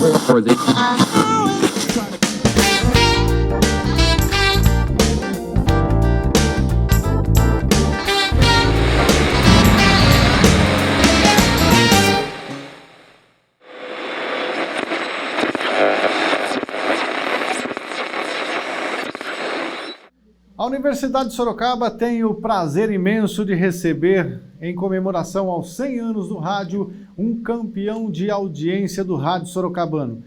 A Universidade de Sorocaba tem o prazer imenso de receber, em comemoração aos 100 anos do rádio, um campeão de audiência do rádio sorocabano.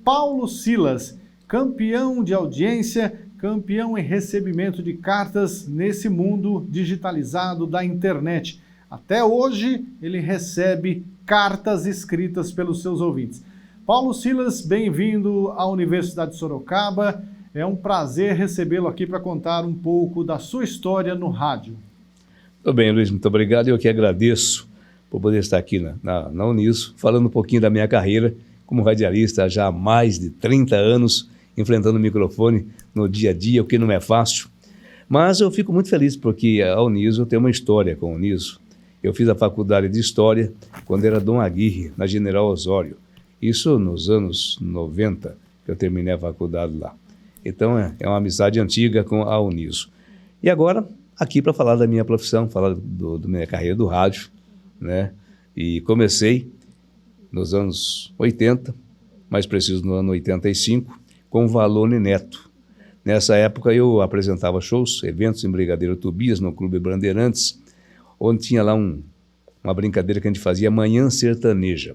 Paulo Silas, campeão de audiência, campeão em recebimento de cartas nesse mundo digitalizado da internet. Até hoje, ele recebe cartas escritas pelos seus ouvintes. Paulo Silas, bem-vindo à Universidade de Sorocaba. É um prazer recebê-lo aqui para contar um pouco da sua história no rádio. Tudo bem, Luiz, muito obrigado. Eu que agradeço por poder estar aqui na Uniso, falando um pouquinho da minha carreira como radialista já há mais de 30 anos, enfrentando o microfone no dia a dia, o que não é fácil. Mas eu fico muito feliz porque a Uniso tem uma história com a Uniso. Eu fiz a faculdade de História quando era Dom Aguirre, na General Osório. Isso nos anos 90, que eu terminei a faculdade lá. Então, é uma amizade antiga com a Uniso. E agora, aqui para falar da minha profissão, falar da minha carreira do rádio, né? E comecei nos anos 80, mais preciso no ano 85, com o Valone Neto. Nessa época, eu apresentava shows, eventos em Brigadeiro Tobias, no Clube Bandeirantes, onde tinha lá uma brincadeira que a gente fazia, Manhã Sertaneja.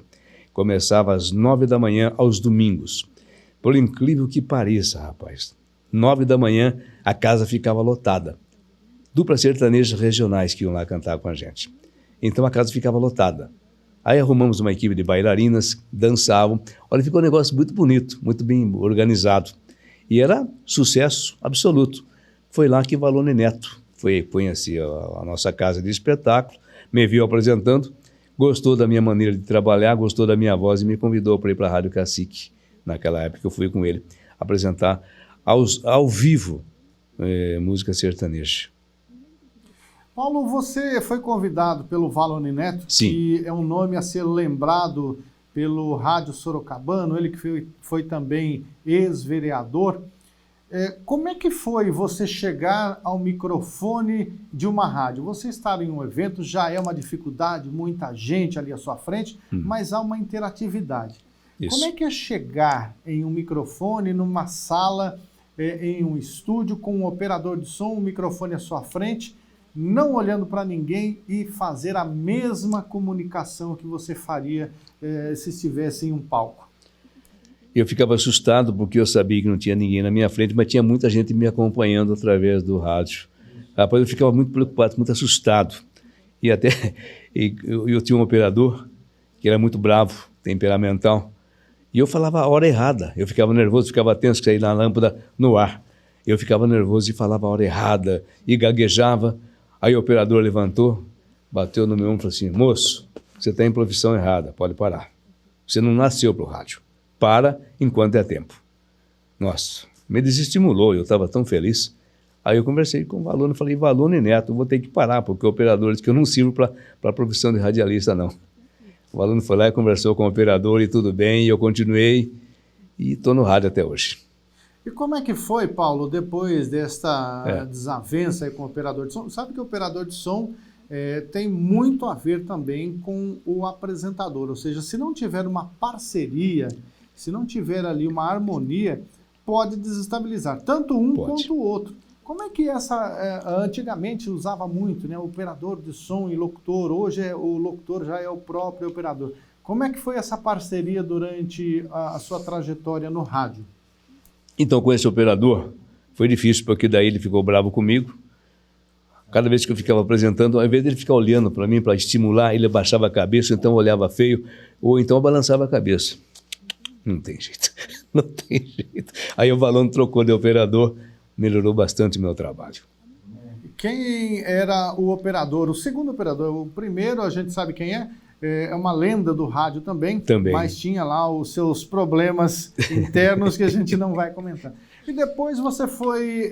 Começava às 9 da manhã, aos domingos. Por incrível que pareça, rapaz, 9 da manhã a casa ficava lotada. Duplas sertanejas regionais que iam lá cantar com a gente. Então a casa ficava lotada. Aí arrumamos uma equipe de bailarinas, dançavam. Olha, ficou um negócio muito bonito, muito bem organizado. E era sucesso absoluto. Foi lá que Valone Neto conheci a nossa casa de espetáculo, me viu apresentando, gostou da minha maneira de trabalhar, gostou da minha voz e me convidou para ir para a Rádio Cacique. Naquela época eu fui com ele apresentar ao vivo música sertaneja. Paulo, você foi convidado pelo Valone Neto, Sim. Que é um nome a ser lembrado pelo rádio sorocabano, ele que foi também ex-vereador. Como é que foi você chegar ao microfone de uma rádio? Você estar em um evento já é uma dificuldade, muita gente ali à sua frente, mas há uma interatividade. Isso. Como é que é chegar em um microfone, numa sala, em um estúdio, com um operador de som, um microfone à sua frente, não olhando para ninguém e fazer a mesma comunicação que você faria se estivesse em um palco? Eu ficava assustado porque eu sabia que não tinha ninguém na minha frente, mas tinha muita gente me acompanhando através do rádio. Rapaz, eu ficava muito preocupado, muito assustado. E até eu tinha um operador que era muito bravo, temperamental, e eu falava a hora errada. Eu ficava nervoso, ficava tenso, que saía na lâmpada no ar. Eu ficava nervoso e falava a hora errada, e gaguejava. Aí o operador levantou, bateu no meu ombro e falou assim: moço, você está em profissão errada, pode parar. Você não nasceu para o rádio. Para enquanto é tempo. Nossa, me desestimulou, eu estava tão feliz. Aí eu conversei com o Valone e falei: Valone Neto, eu vou ter que parar, porque o operador disse que eu não sirvo para a profissão de radialista, não. O Valone foi lá e conversou com o operador e tudo bem, e eu continuei e estou no rádio até hoje. E como é que foi, Paulo, depois desta desavença aí com o operador de som? Sabe que o operador de som tem muito a ver também com o apresentador, ou seja, se não tiver uma parceria, se não tiver ali uma harmonia, pode desestabilizar tanto um quanto o outro. Como é que antigamente usava muito, né, o operador de som e locutor, hoje o locutor já é o próprio operador. Como é que foi essa parceria durante a sua trajetória no rádio? Então, com esse operador, foi difícil, porque daí ele ficou bravo comigo. Cada vez que eu ficava apresentando, ao invés de ele ficar olhando para mim, para estimular, ele abaixava a cabeça, então olhava feio, ou então balançava a cabeça. Não tem jeito, não tem jeito. Aí o Valone trocou de operador, melhorou bastante o meu trabalho. Quem era o operador? O segundo operador, o primeiro a gente sabe quem é uma lenda do rádio também, mas tinha lá os seus problemas internos que a gente não vai comentar. E depois você foi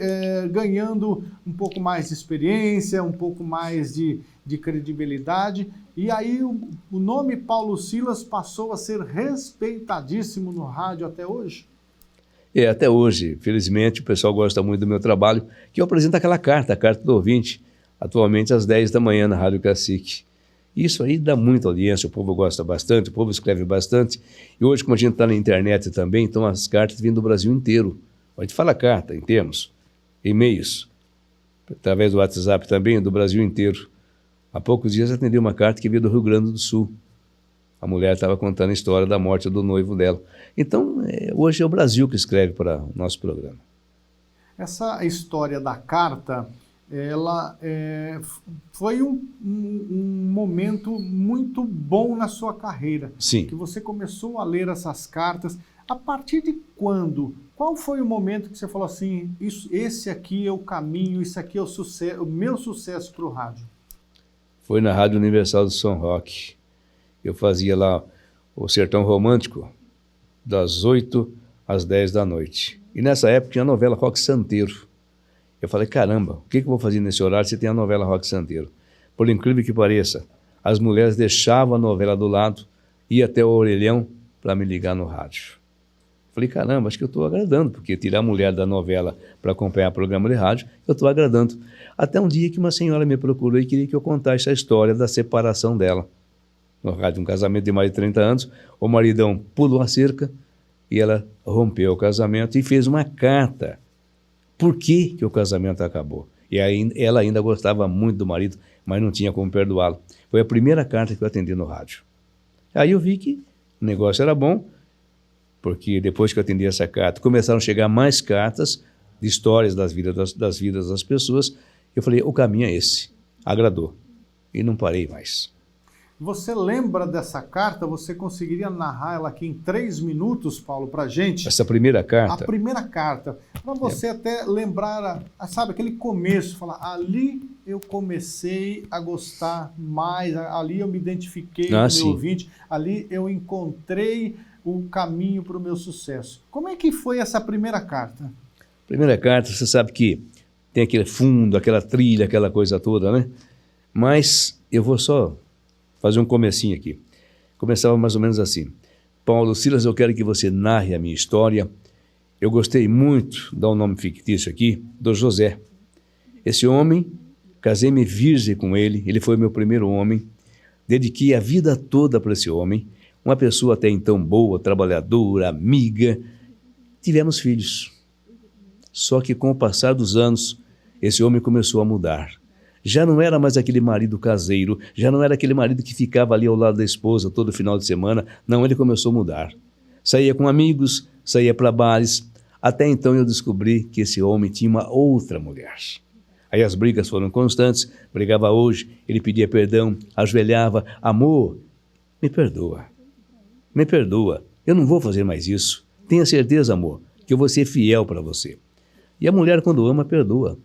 ganhando um pouco mais de experiência, um pouco mais de credibilidade, e aí o nome Paulo Silas passou a ser respeitadíssimo no rádio até hoje? Até hoje, felizmente, o pessoal gosta muito do meu trabalho, que eu apresento aquela carta, a carta do ouvinte, atualmente às 10 da manhã na Rádio Cacique. Isso aí dá muita audiência, o povo gosta bastante, o povo escreve bastante, e hoje, como a gente está na internet também, então as cartas vêm do Brasil inteiro. A gente fala carta em termos, e-mails, através do WhatsApp também, do Brasil inteiro. Há poucos dias atendi uma carta que veio do Rio Grande do Sul. A mulher estava contando a história da morte do noivo dela. Então, hoje é o Brasil que escreve para o nosso programa. Essa história da carta, ela foi um momento muito bom na sua carreira. Sim. Que você começou a ler essas cartas. A partir de quando? Qual foi o momento que você falou assim, esse aqui é o caminho, isso aqui é o meu sucesso para o rádio? Foi na Rádio Universal de São Roque. Eu fazia lá o Sertão Romântico, das 8 às 10 da noite. E nessa época tinha a novela Roque Santeiro. Eu falei, caramba, o que eu vou fazer nesse horário se tem a novela Roque Santeiro? Por incrível que pareça, as mulheres deixavam a novela do lado, ia até o orelhão para me ligar no rádio. Falei, caramba, acho que eu estou agradando, porque tirar a mulher da novela para acompanhar o programa de rádio, eu estou agradando. Até um dia que uma senhora me procurou e queria que eu contasse a história da separação dela. No rádio, um casamento de mais de 30 anos, o maridão pulou a cerca e ela rompeu o casamento e fez uma carta. Por que o casamento acabou? E aí, ela ainda gostava muito do marido, mas não tinha como perdoá-lo. Foi a primeira carta que eu atendi no rádio. Aí eu vi que o negócio era bom, porque depois que eu atendi essa carta, começaram a chegar mais cartas de histórias das vidas das pessoas. Eu falei, o caminho é esse. Agradou. E não parei mais. Você lembra dessa carta? Você conseguiria narrar ela aqui em 3 minutos, Paulo, para a gente? Essa primeira carta? A primeira carta. Para você até lembrar, sabe, aquele começo, falar, ali eu comecei a gostar mais, ali eu me identifiquei com o meu ouvinte, ali eu encontrei o caminho para o meu sucesso. Como é que foi essa primeira carta? Primeira carta, você sabe que tem aquele fundo, aquela trilha, aquela coisa toda, né? Mas eu vou só fazer um comecinho aqui. Começava mais ou menos assim. Paulo Silas, eu quero que você narre a minha história. Eu gostei muito, dá um nome fictício aqui, do José. Esse homem, casei-me virgem com ele, ele foi meu primeiro homem. Dediquei a vida toda para esse homem. Uma pessoa até então boa, trabalhadora, amiga. Tivemos filhos. Só que com o passar dos anos, esse homem começou a mudar. Já não era mais aquele marido caseiro, já não era aquele marido que ficava ali ao lado da esposa todo final de semana. Não, ele começou a mudar. Saía com amigos, saía para bares. Até então eu descobri que esse homem tinha uma outra mulher. Aí as brigas foram constantes, brigava hoje, ele pedia perdão, ajoelhava, amor, me perdoa, eu não vou fazer mais isso. Tenha certeza, amor, que eu vou ser fiel para você. E a mulher, quando ama, perdoa.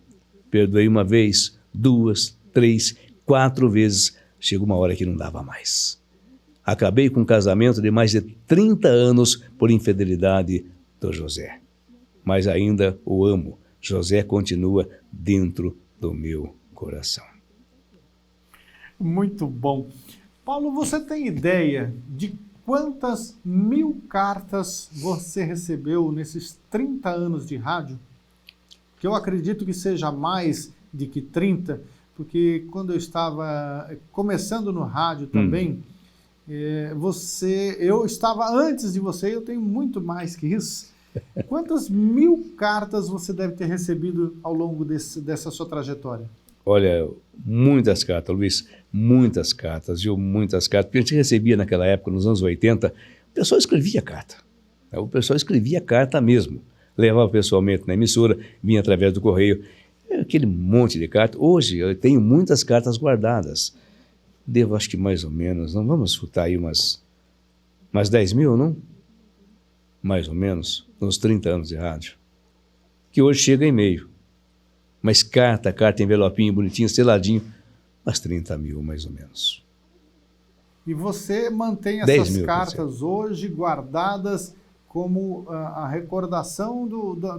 Perdoei uma vez, 2, 3, 4 vezes. Chegou uma hora que não dava mais. Acabei com um casamento de mais de 30 anos por infidelidade do José. Mas ainda o amo. José continua dentro do meu coração. Muito bom. Paulo, você tem ideia de quantas 1000 cartas você recebeu nesses 30 anos de rádio? Que eu acredito que seja mais de que 30, porque quando eu estava começando no rádio também, eu estava antes de você, eu tenho muito mais que isso. Quantas 1000 cartas você deve ter recebido ao longo dessa sua trajetória? Olha, muitas cartas, Luiz, muitas cartas, viu? Muitas cartas. Porque a gente recebia naquela época, nos anos 80, o pessoal escrevia carta. O pessoal escrevia carta mesmo. Levava pessoalmente na emissora, vinha através do correio. Aquele monte de cartas. Hoje eu tenho muitas cartas guardadas. Devo, acho que mais ou menos, não vamos chutar aí umas 10 mil, não? Mais ou menos, nos 30 anos de rádio. Que hoje chega em e-mail. Mas carta, envelopinho, bonitinho, seladinho, umas 30 mil, mais ou menos. E você mantém essas cartas hoje guardadas como a recordação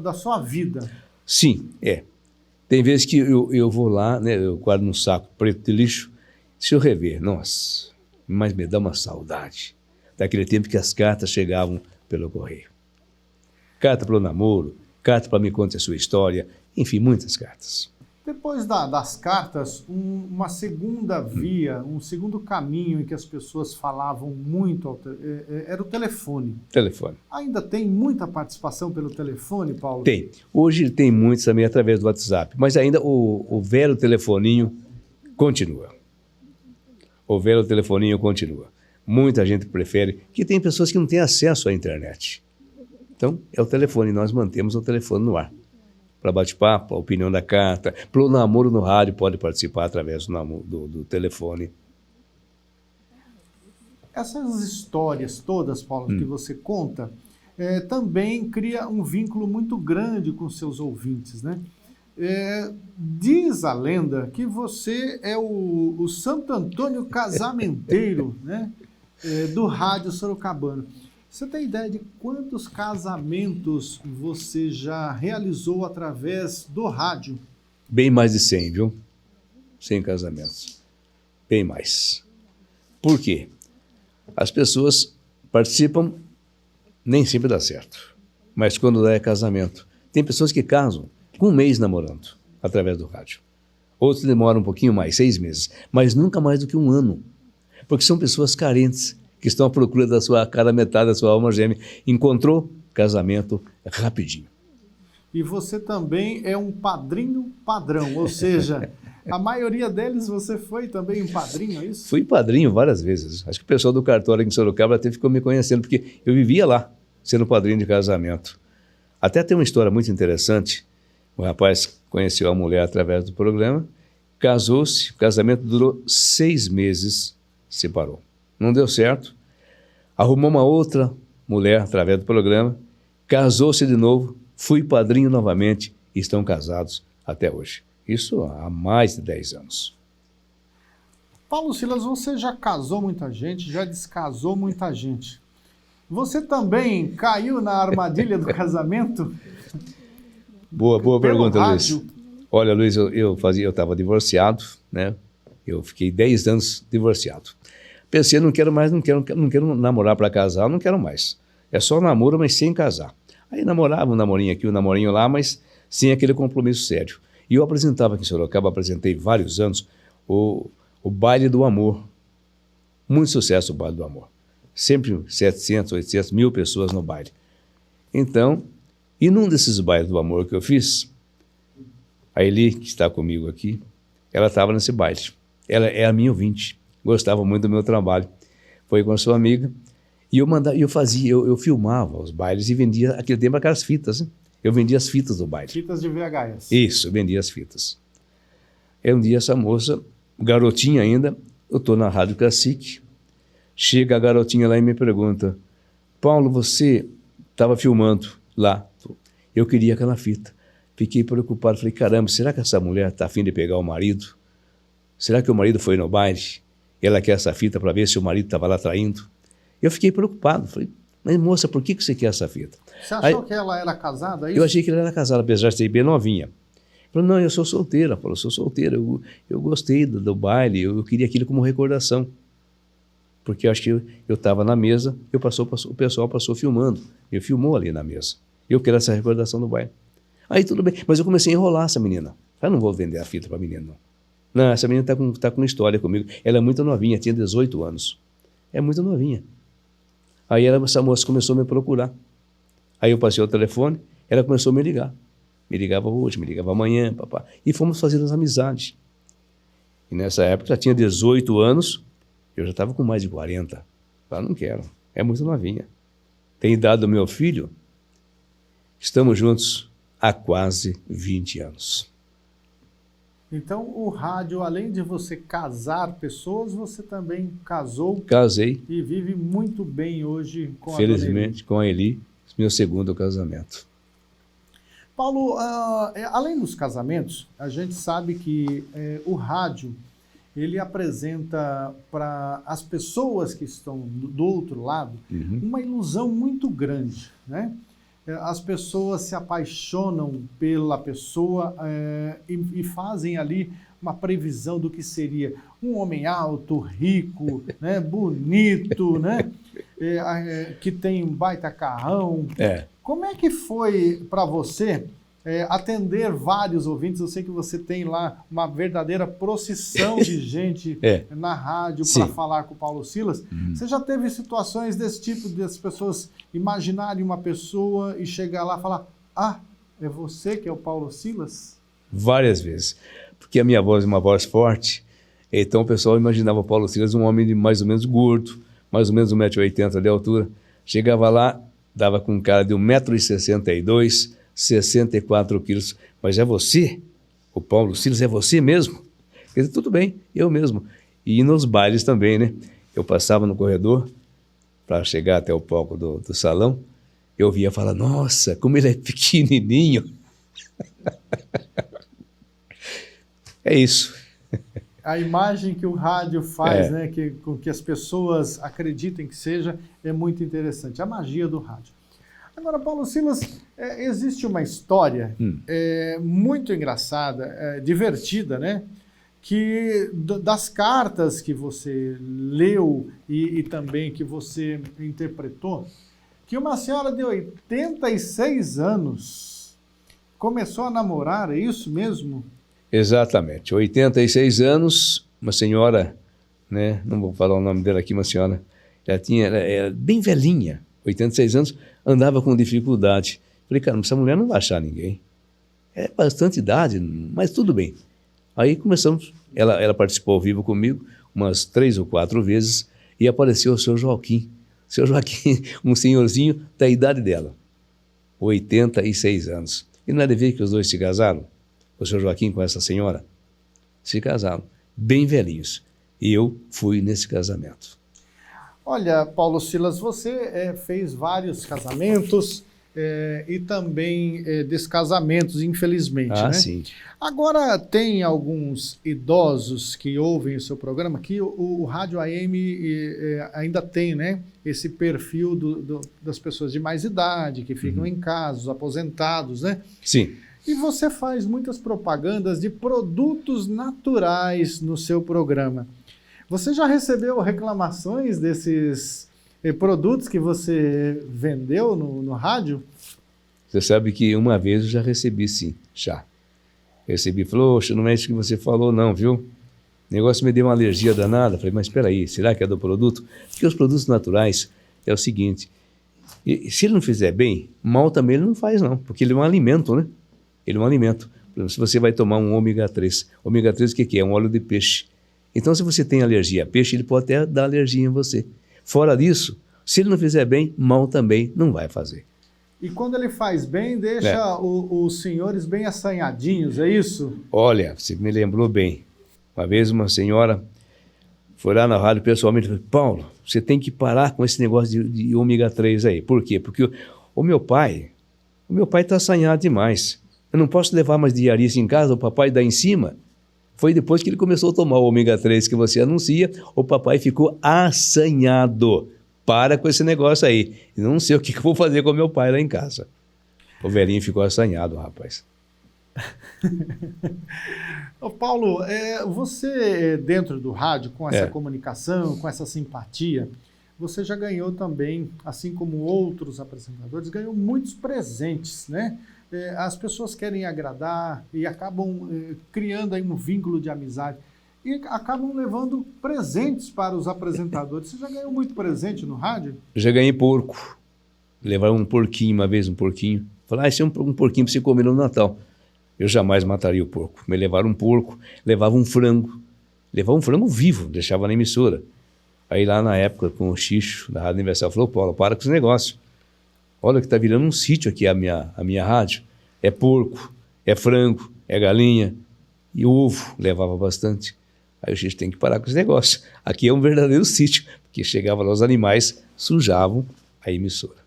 da sua vida. Sim, é. Tem vezes que eu vou lá, né, eu guardo num saco preto de lixo, se eu rever, nossa, mas me dá uma saudade daquele tempo que as cartas chegavam pelo correio. Carta para o namoro, carta para me contar a sua história, enfim, muitas cartas. Depois das cartas, uma segunda via, um segundo caminho em que as pessoas falavam muito era o telefone. Telefone. Ainda tem muita participação pelo telefone, Paulo? Tem. Hoje tem muitos também através do WhatsApp, mas ainda o velho telefoninho continua. O velho telefoninho continua. Muita gente prefere, que tem pessoas que não têm acesso à internet. Então, é o telefone, nós mantemos o telefone no ar. Para bate-papo, a opinião da carta, para o namoro no rádio, pode participar através do telefone. Essas histórias todas, Paulo, que você conta, também cria um vínculo muito grande com seus ouvintes, né? Diz a lenda que você é o Santo Antônio casamenteiro, né? Do rádio sorocabano. Você tem ideia de quantos casamentos você já realizou através do rádio? Bem mais de 100, viu? 100 casamentos. Bem mais. Por quê? As pessoas participam, nem sempre dá certo. Mas quando dá é casamento. Tem pessoas que casam com um mês namorando, através do rádio. Outros demoram um pouquinho mais, 6 meses. Mas nunca mais do que 1 ano. Porque são pessoas carentes, que estão à procura da sua cara metade, da sua alma gêmea. Encontrou, casamento rapidinho. E você também é um padrinho padrão, ou seja, a maioria deles você foi também um padrinho, é isso? Fui padrinho várias vezes. Acho que o pessoal do cartório aqui em Sorocaba até ficou me conhecendo, porque eu vivia lá, sendo padrinho de casamento. Até tem uma história muito interessante. O rapaz conheceu a mulher através do programa, casou-se, o casamento durou 6 meses, separou. Não deu certo, arrumou uma outra mulher através do programa, casou-se de novo, fui padrinho novamente e estão casados até hoje. Isso há mais de 10 anos. Paulo Silas, você já casou muita gente, já descasou muita gente. Você também caiu na armadilha do casamento? Boa pergunta, Luiz. Olha, Luiz, eu estava divorciado, né? Eu fiquei 10 anos divorciado. Pensei, não quero namorar para casar, não quero mais. É só namoro, mas sem casar. Aí namorava um namorinho aqui, um namorinho lá, mas sem aquele compromisso sério. E eu apresentava aqui em Sorocaba, apresentei vários anos, o Baile do Amor. Muito sucesso o Baile do Amor. Sempre 700, 800 mil pessoas no baile. Então, e num desses bailes do amor que eu fiz, a Eli, que está comigo aqui, ela estava nesse baile. Ela é a minha ouvinte. Gostava muito do meu trabalho. Foi com a sua amiga. E eu filmava os bailes e vendia, aquele tempo, aquelas fitas, né? Eu vendia as fitas do baile. Fitas de VHS. Isso, eu vendia as fitas. Aí um dia essa moça, garotinha ainda, eu estou na Rádio Cacique, chega a garotinha lá e me pergunta, Paulo, você estava filmando lá, eu queria aquela fita. Fiquei preocupado, falei, caramba, será que essa mulher está a fim de pegar o marido? Será que o marido foi no baile? Ela quer essa fita para ver se o marido estava lá traindo? Eu fiquei preocupado, falei, mas moça, por que você quer essa fita? Você achou que ela era casada? Eu achei que ela era casada, apesar de ser bem novinha. Falei, não, eu sou solteira. Falou, sou solteira, eu gostei do baile, eu queria aquilo como recordação. Porque eu acho que eu estava na mesa, o pessoal passou filmando, ele filmou ali na mesa. Eu quero essa recordação do baile. Aí tudo bem, mas eu comecei a enrolar essa menina. Eu não vou vender a fita para a menina, não. Não, essa menina está com história comigo. Ela é muito novinha, tinha 18 anos. É muito novinha. Aí essa moça começou a me procurar. Aí eu passei o telefone, ela começou a me ligar. Me ligava hoje, me ligava amanhã, papá. E fomos fazendo as amizades. E nessa época já tinha 18 anos, eu já estava com mais de 40. Eu não quero, é muito novinha. Tem idade do meu filho, estamos juntos há quase 20 anos. Então, o rádio, além de você casar pessoas, você também casou. Casei. E vive muito bem hoje com a felizmente, com a Eli, meu segundo casamento. Paulo, além dos casamentos, a gente sabe que o rádio, ele apresenta para as pessoas que estão do outro lado uma ilusão muito grande, né? As pessoas se apaixonam pela pessoa e fazem ali uma previsão do que seria um homem alto, rico, né, bonito, né, que tem um baita carrão. Como é que foi para você atender vários ouvintes? Eu sei que você tem lá uma verdadeira procissão de gente na rádio para falar com o Paulo Silas. Você já teve situações desse tipo, das pessoas imaginarem uma pessoa e chegar lá e falar: ah, é você que é o Paulo Silas? Várias vezes. Porque a minha voz é uma voz forte, então o pessoal imaginava o Paulo Silas um homem de mais ou menos gordo, mais ou menos 1,80 m de altura. Chegava lá, dava com um cara de 1,62 m, 64 quilos. Mas é você? O Paulo Silas é você mesmo? Quer dizer, tudo bem, eu mesmo. E nos bailes também, né? Eu passava no corredor para chegar até o palco do salão, eu via falar: nossa, como ele é pequenininho. É isso. A imagem que o rádio faz, né, com que as pessoas acreditem que seja, é muito interessante. A magia do rádio. Agora, Paulo Silas, existe uma história muito engraçada, divertida, né? Que das cartas que você leu e também que você interpretou, que uma senhora de 86 anos começou a namorar, é isso mesmo? Exatamente, 86 anos, uma senhora, né, não vou falar o nome dela aqui, uma senhora, ela era bem velhinha, 86 anos, andava com dificuldade. Falei: cara, essa mulher não vai achar ninguém. É bastante idade, mas tudo bem. Aí começamos, ela participou ao vivo comigo umas 3 ou 4 vezes e apareceu o seu Joaquim. Seu Joaquim, um senhorzinho da idade dela, 86 anos. E não é de ver que os dois se casaram? O seu Joaquim com essa senhora? Se casaram, bem velhinhos. E eu fui nesse casamento. Olha, Paulo Silas, você fez vários casamentos e também descasamentos, infelizmente, né? Sim. Agora, tem alguns idosos que ouvem o seu programa, que o Rádio AM ainda tem, né, esse perfil das pessoas de mais idade, que ficam em casa, os aposentados, né? Sim. E você faz muitas propagandas de produtos naturais no seu programa. Você já recebeu reclamações desses produtos que você vendeu no rádio? Você sabe que uma vez eu já recebi, sim, já. Recebi, falou: oxe, não é isso que você falou não, viu? O negócio me deu uma alergia danada. Falei: mas espera aí, será que é do produto? Porque os produtos naturais é o seguinte, se ele não fizer bem, mal também ele não faz não, porque ele é um alimento, né? Ele é um alimento. Por exemplo, se você vai tomar um ômega 3, ômega 3 o que é? É um óleo de peixe. Então, se você tem alergia a peixe, ele pode até dar alergia em você. Fora disso, se ele não fizer bem, mal também não vai fazer. E quando ele faz bem, deixa os senhores bem assanhadinhos, é isso? Olha, você me lembrou bem. Uma vez uma senhora foi lá na rádio pessoalmente e falou: Paulo, você tem que parar com esse negócio de ômega 3 aí. Por quê? Porque o meu pai está assanhado demais. Eu não posso levar mais diarista em casa, o papai dá em cima. Foi depois que ele começou a tomar o ômega 3 que você anuncia, o papai ficou assanhado. Para com esse negócio aí. Eu não sei o que eu vou fazer com meu pai lá em casa. O velhinho ficou assanhado, rapaz. Ô Paulo, você dentro do rádio, com essa comunicação, com essa simpatia, você já ganhou também, assim como outros apresentadores, ganhou muitos presentes, né? As pessoas querem agradar e acabam criando aí um vínculo de amizade e acabam levando presentes para os apresentadores. Você já ganhou muito presente no rádio? Já ganhei porco. Levaram um porquinho uma vez, um porquinho. Falaram: esse é um porquinho para você comer no Natal. Eu jamais mataria o porco. Me levaram um porco, levava um frango. Levava um frango vivo, deixava na emissora. Aí lá na época, com o Xixo, da Rádio Universal, falou: Paulo, para com esse negócio. Olha que está virando um sítio aqui a minha rádio. É porco, é frango, é galinha e ovo, levava bastante. Aí o Xixo tem que parar com esse negócio. Aqui é um verdadeiro sítio, porque chegava lá os animais, sujavam a emissora.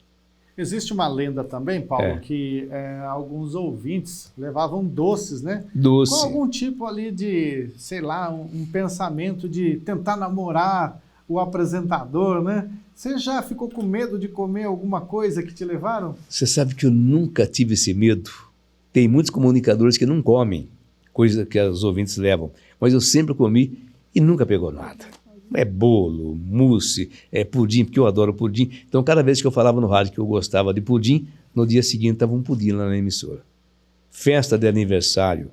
Existe uma lenda também, Paulo, que alguns ouvintes levavam doces, né? Doce. Com algum tipo ali de, sei lá, um pensamento de tentar namorar o apresentador, né? Você já ficou com medo de comer alguma coisa que te levaram? Você sabe que eu nunca tive esse medo. Tem muitos comunicadores que não comem coisa que os ouvintes levam, mas eu sempre comi e nunca pegou nada. É bolo, mousse, é pudim, porque eu adoro pudim. Então, cada vez que eu falava no rádio que eu gostava de pudim, no dia seguinte estava um pudim lá na emissora. Festa de aniversário.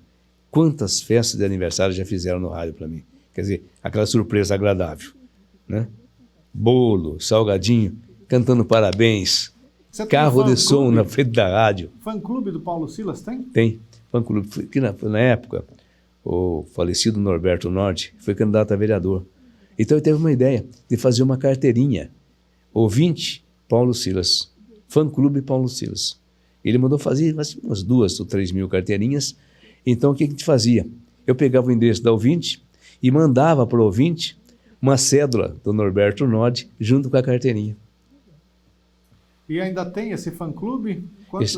Quantas festas de aniversário já fizeram no rádio para mim? Quer dizer, aquela surpresa agradável, né? Bolo, salgadinho, cantando parabéns, carro de som na frente da rádio. Fã-clube do Paulo Silas tem? Tem. Fã-clube. Que na época, o falecido Norberto Norte foi candidato a vereador. Então ele teve uma ideia de fazer uma carteirinha. Ouvinte, Paulo Silas. Fã-clube Paulo Silas. Ele mandou fazer umas 2 ou 3 mil carteirinhas. Então o que a gente fazia? Eu pegava o endereço da ouvinte e mandava para o ouvinte uma cédula do Norberto Norte junto com a carteirinha. E ainda tem esse fã-clube?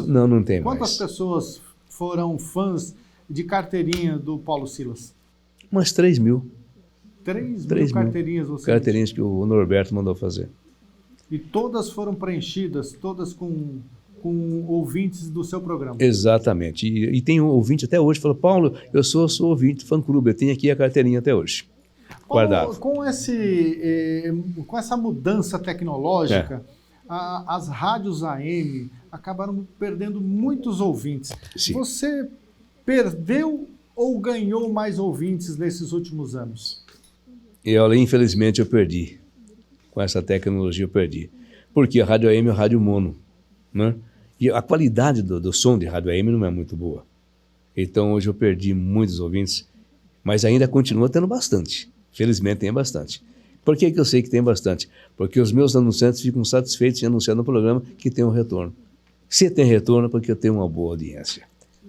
Não tem mais. Quantas pessoas foram fãs de carteirinha do Paulo Silas? Umas 3 mil. 3 mil carteirinhas você carteirinhas que o Norberto mandou fazer. E todas foram preenchidas, todas com ouvintes do seu programa? Exatamente. E tem um ouvinte até hoje que falou: Paulo, eu sou ouvinte fã-clube, eu tenho aqui a carteirinha até hoje. Guardado. Com essa mudança tecnológica, as rádios AM acabaram perdendo muitos ouvintes. Sim. Você perdeu ou ganhou mais ouvintes nesses últimos anos? Infelizmente eu perdi. Com essa tecnologia eu perdi. Porque a rádio AM é rádio mono, né? E a qualidade do som de rádio AM não é muito boa. Então hoje eu perdi muitos ouvintes, mas ainda continua tendo bastante. Felizmente tem bastante. Por que eu sei que tem bastante? Porque os meus anunciantes ficam satisfeitos em anunciar no programa que tem um retorno. Se tem retorno é porque eu tenho uma boa audiência.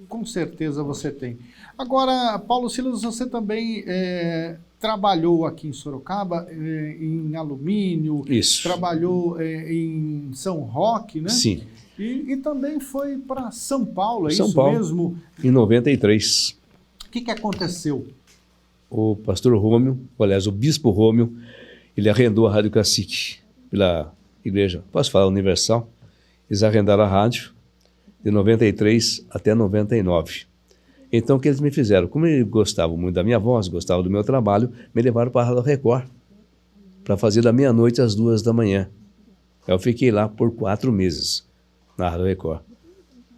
Com certeza você tem. Agora, Paulo Silas, você também trabalhou aqui em Sorocaba em alumínio. Isso. Trabalhou em São Roque, né? Sim. E também foi para São Paulo, São isso Paulo, mesmo? Em 93. O que aconteceu? O pastor Rômio, aliás, o bispo Rômio, ele arrendou a Rádio Cacique pela igreja, posso falar, Universal. Eles arrendaram a rádio de 93 até 99. Então, o que eles me fizeram? Como eles gostavam muito da minha voz, gostavam do meu trabalho, me levaram para a Rádio Record, para fazer da meia-noite às 2 da manhã. Eu fiquei lá por 4 meses, na Rádio Record,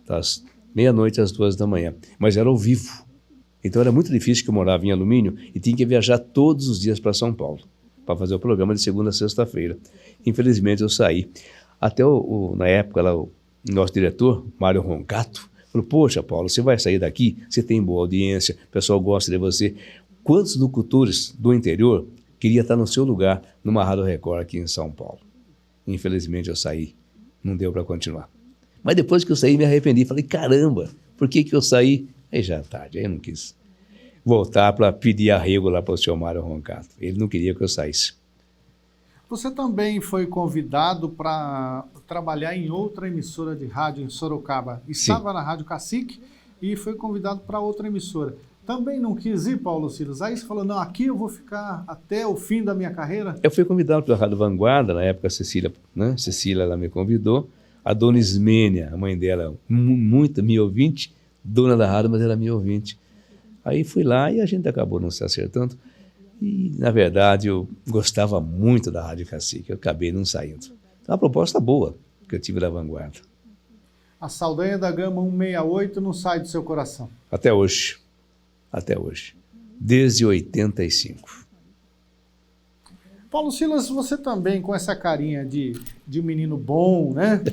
das meia-noite às 2 da manhã. Mas era ao vivo. Então era muito difícil, que eu morava em Alumínio e tinha que viajar todos os dias para São Paulo, para fazer o programa de segunda a sexta-feira. Infelizmente eu saí. Até na época lá, o nosso diretor, Mário Roncato, falou: poxa, Paulo, você vai sair daqui, você tem boa audiência, o pessoal gosta de você. Quantos locutores do interior queriam estar no seu lugar numa Rádio Record aqui em São Paulo? Infelizmente eu saí, não deu para continuar. Mas depois que eu saí, me arrependi, falei: caramba, por que eu saí? Aí já é tarde, aí eu não quis voltar para pedir arrego lá para o senhor Mário Roncato. Ele não queria que eu saísse. Você também foi convidado para trabalhar em outra emissora de rádio em Sorocaba. Estava na Rádio Cacique e foi convidado para outra emissora. Também não quis ir, Paulo Silas? Aí você falou: não, aqui eu vou ficar até o fim da minha carreira? Eu fui convidado pela Rádio Vanguarda, na época a Cecília, né? Cecília, ela me convidou. A dona Ismênia, a mãe dela, muito minha ouvinte, dona da rádio, mas era minha ouvinte. Aí fui lá e a gente acabou não se acertando. E, na verdade, eu gostava muito da Rádio Cacique, eu acabei não saindo. Uma proposta boa que eu tive da Vanguarda. A Saldanha da Gama 168 não sai do seu coração? Até hoje. Até hoje. Desde 85. Paulo Silas, você também, com essa carinha de um menino bom, né?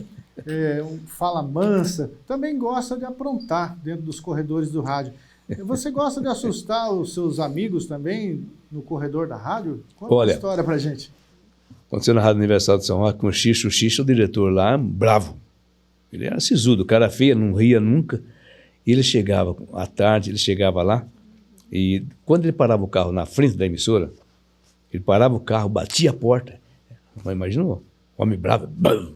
Fala mansa, também gosta de aprontar dentro dos corredores do rádio. Você gosta de assustar os seus amigos também no corredor da rádio? Conta uma história pra gente. Aconteceu na Rádio Universal de São Roque com o Xixo, o diretor lá, bravo. Ele era sisudo, cara feio, não ria nunca. E ele chegava, à tarde, ele chegava lá, e quando ele parava o carro na frente da emissora, ele parava o carro, batia a porta. Mas imaginou? Homem bravo, bam!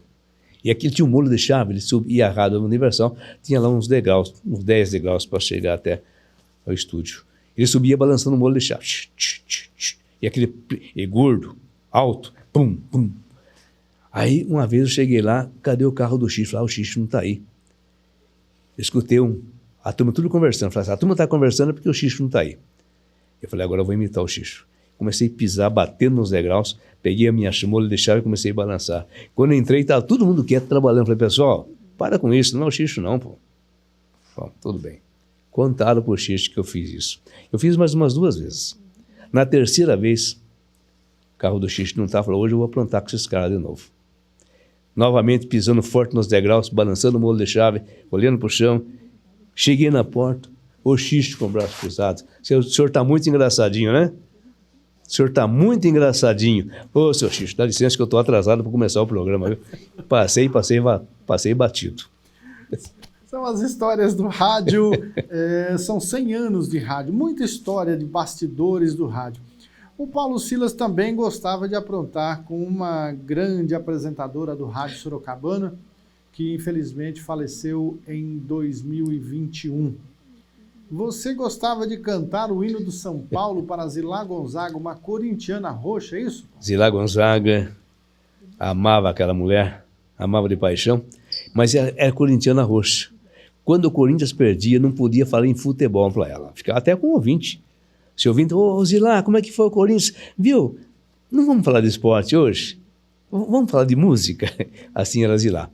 E aqui tinha um molho de chave, ele subia a Rádio Universal, tinha lá uns degraus, uns 10 degraus para chegar até ao estúdio. Ele subia balançando o molho de chave. E aquele gordo, alto, pum, pum. Aí, uma vez eu cheguei lá, cadê o carro do Xixo? O Xixo não está aí. Eu escutei a turma tudo conversando. Falei assim, a turma está conversando porque o Xixo não está aí. Eu falei, agora eu vou imitar o Xixo. Comecei a pisar, batendo nos degraus, peguei a minha molho de chave e comecei a balançar. Quando eu entrei, estava todo mundo quieto, trabalhando. Falei, pessoal, para com isso, não é o Xixo não, pô. Bom, tudo bem. Contaram pro Xixo que eu fiz isso. Eu fiz mais umas 2 vezes. Na terceira vez, o carro do Xixo não estava, falou, hoje eu vou aprontar com esses caras de novo. Novamente pisando forte nos degraus, balançando o molho de chave, olhando para o chão. Cheguei na porta, o Xixo com o braço cruzado. O senhor está muito engraçadinho, né? O senhor está muito engraçadinho. Ô, seu Xixo, dá licença que eu estou atrasado para começar o programa. Viu? Passei batido. São as histórias do rádio, são 100 anos de rádio, muita história de bastidores do rádio. O Paulo Silas também gostava de aprontar com uma grande apresentadora do rádio sorocabana, que infelizmente faleceu em 2021. Você gostava de cantar o hino do São Paulo para Zilá Gonzaga, uma corintiana roxa, é isso? Zilá Gonzaga amava aquela mulher, amava de paixão, mas era corintiana roxa. Quando o Corinthians perdia, não podia falar em futebol para ela, ficava até com o ouvinte. Se ouvinte, ô Zilá, como é que foi o Corinthians? Viu? Não vamos falar de esporte hoje? Vamos falar de música? Assim era Zilá.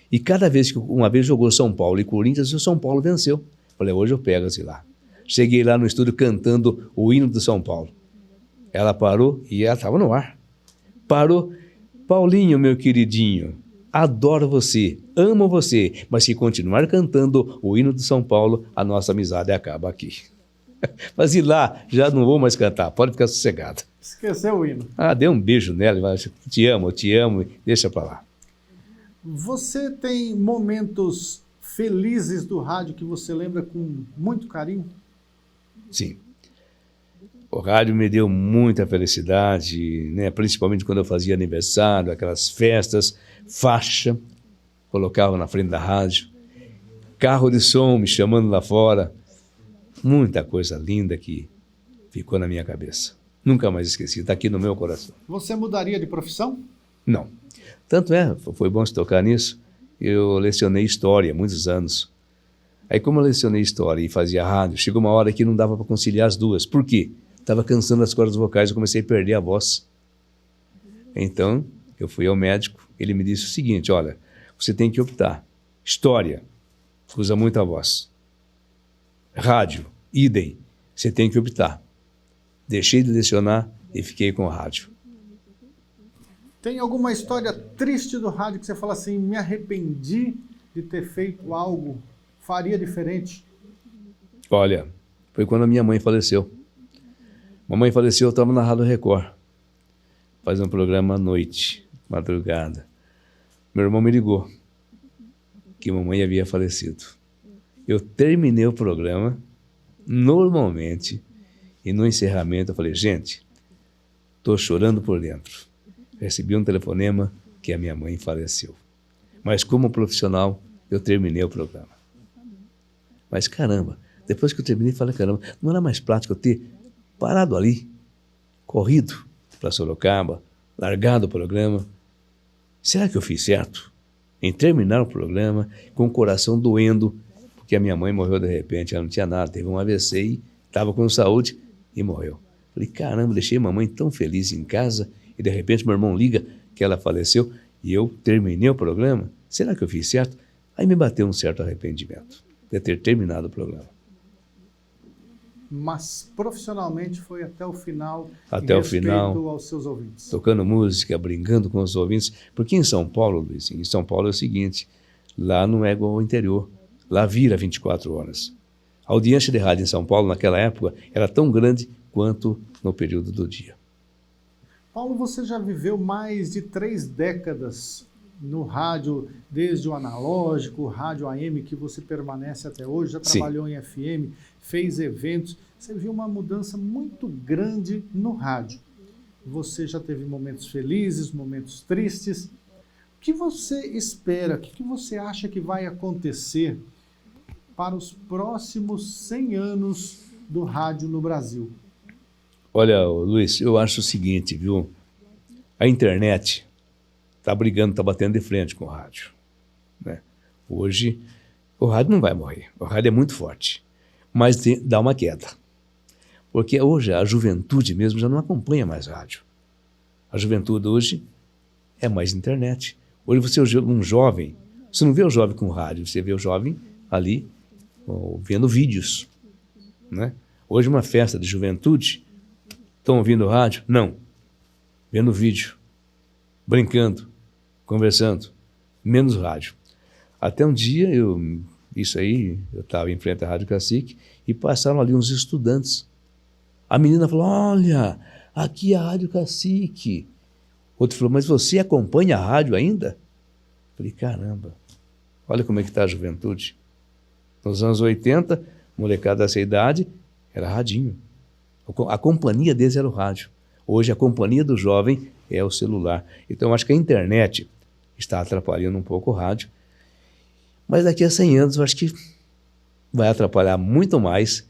E cada vez que uma vez jogou São Paulo e Corinthians, o São Paulo venceu. Falei, hoje eu pego a Zilá. Cheguei lá no estúdio cantando o hino do São Paulo. Ela parou e ela estava no ar. Parou. Paulinho, meu queridinho, adoro você, amo você, mas se continuar cantando o hino do São Paulo, a nossa amizade acaba aqui. Mas ir lá, já não vou mais cantar, pode ficar sossegado. Esqueceu o hino. Dê um beijo nela e vai, te amo, deixa pra lá. Você tem momentos felizes do rádio que você lembra com muito carinho? Sim. O rádio me deu muita felicidade, né? Principalmente quando eu fazia aniversário, aquelas festas, faixa, colocava na frente da rádio, carro de som me chamando lá fora. Muita coisa linda que ficou na minha cabeça. Nunca mais esqueci, está aqui no meu coração. Você mudaria de profissão? Não. Tanto foi bom se tocar nisso, eu lecionei história há muitos anos. Aí como eu lecionei história e fazia rádio, chegou uma hora que não dava para conciliar as duas. Por quê? Estava cansando as cordas vocais, eu comecei a perder a voz. Então, eu fui ao médico, ele me disse o seguinte, olha, você tem que optar. História, usa muito a voz. Rádio, idem, você tem que optar. Deixei de lecionar e fiquei com o rádio. Tem alguma história triste do rádio que você fala assim, me arrependi de ter feito algo, faria diferente? Olha, foi quando a minha mãe faleceu. Mamãe faleceu, eu estava na Rádio Record, fazendo um programa à noite, madrugada. Meu irmão me ligou que mamãe havia falecido. Eu terminei o programa normalmente e no encerramento eu falei, gente, estou chorando por dentro. Recebi um telefonema que a minha mãe faleceu. Mas como profissional, eu terminei o programa. Mas caramba, depois que eu terminei, falei, caramba, não era mais prático eu ter parado ali, corrido para Sorocaba, largado o programa. Será que eu fiz certo em terminar o programa com o coração doendo, porque a minha mãe morreu de repente, ela não tinha nada, teve um AVC e estava com saúde e morreu. Falei, caramba, deixei a mamãe tão feliz em casa e de repente meu irmão liga que ela faleceu e eu terminei o programa. Será que eu fiz certo? Aí me bateu um certo arrependimento de ter terminado o programa. Mas profissionalmente foi até o final, até o final, aos seus ouvintes. Tocando música, brincando com os ouvintes, porque em São Paulo, Luiz, em São Paulo é o seguinte, lá não é igual ao interior, lá vira 24 horas. A audiência de rádio em São Paulo naquela época era tão grande quanto no período do dia. Paulo, você já viveu mais de 3 décadas no rádio, desde o analógico, o rádio AM, que você permanece até hoje, já trabalhou em FM, fez eventos, você viu uma mudança muito grande no rádio. Você já teve momentos felizes, momentos tristes. O que você espera, o que você acha que vai acontecer para os próximos 100 anos do rádio no Brasil? Olha, Luiz, eu acho o seguinte, viu? A internet está brigando, está batendo de frente com o rádio, né? Hoje, o rádio não vai morrer. O rádio é muito forte, mas dá uma queda. Porque hoje a juventude mesmo já não acompanha mais rádio. A juventude hoje é mais internet. Hoje você vê um jovem, você não vê o jovem com rádio, você vê o jovem ali vendo vídeos, né? Hoje uma festa de juventude, estão ouvindo rádio? Não. Vendo vídeo, brincando, conversando, menos rádio. Até um dia, eu estava em frente à Rádio Cacique e passaram ali uns estudantes. A menina falou, olha, aqui é a Rádio Cacique. Outro falou, mas você acompanha a rádio ainda? Falei, caramba, olha como é que está a juventude. Nos anos 80, molecada dessa idade, era radinho. A companhia deles era o rádio. Hoje a companhia do jovem é o celular. Então acho que a internet está atrapalhando um pouco o rádio. Mas daqui a 100 anos eu acho que vai atrapalhar muito mais,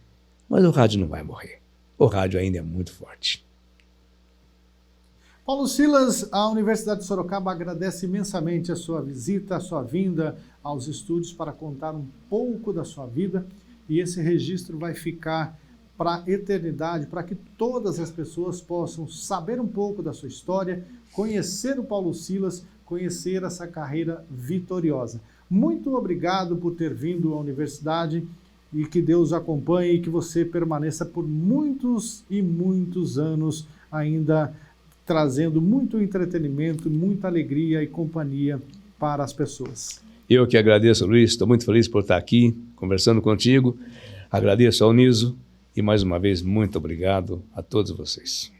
mas o rádio não vai morrer. O rádio ainda é muito forte. Paulo Silas, a Universidade de Sorocaba agradece imensamente a sua visita, a sua vinda aos estúdios para contar um pouco da sua vida, e esse registro vai ficar para a eternidade, para que todas as pessoas possam saber um pouco da sua história, conhecer o Paulo Silas, conhecer essa carreira vitoriosa. Muito obrigado por ter vindo à universidade e que Deus acompanhe e que você permaneça por muitos e muitos anos ainda trazendo muito entretenimento, muita alegria e companhia para as pessoas. Eu que agradeço, Luiz, estou muito feliz por estar aqui conversando contigo. Agradeço ao Niso e mais uma vez muito obrigado a todos vocês.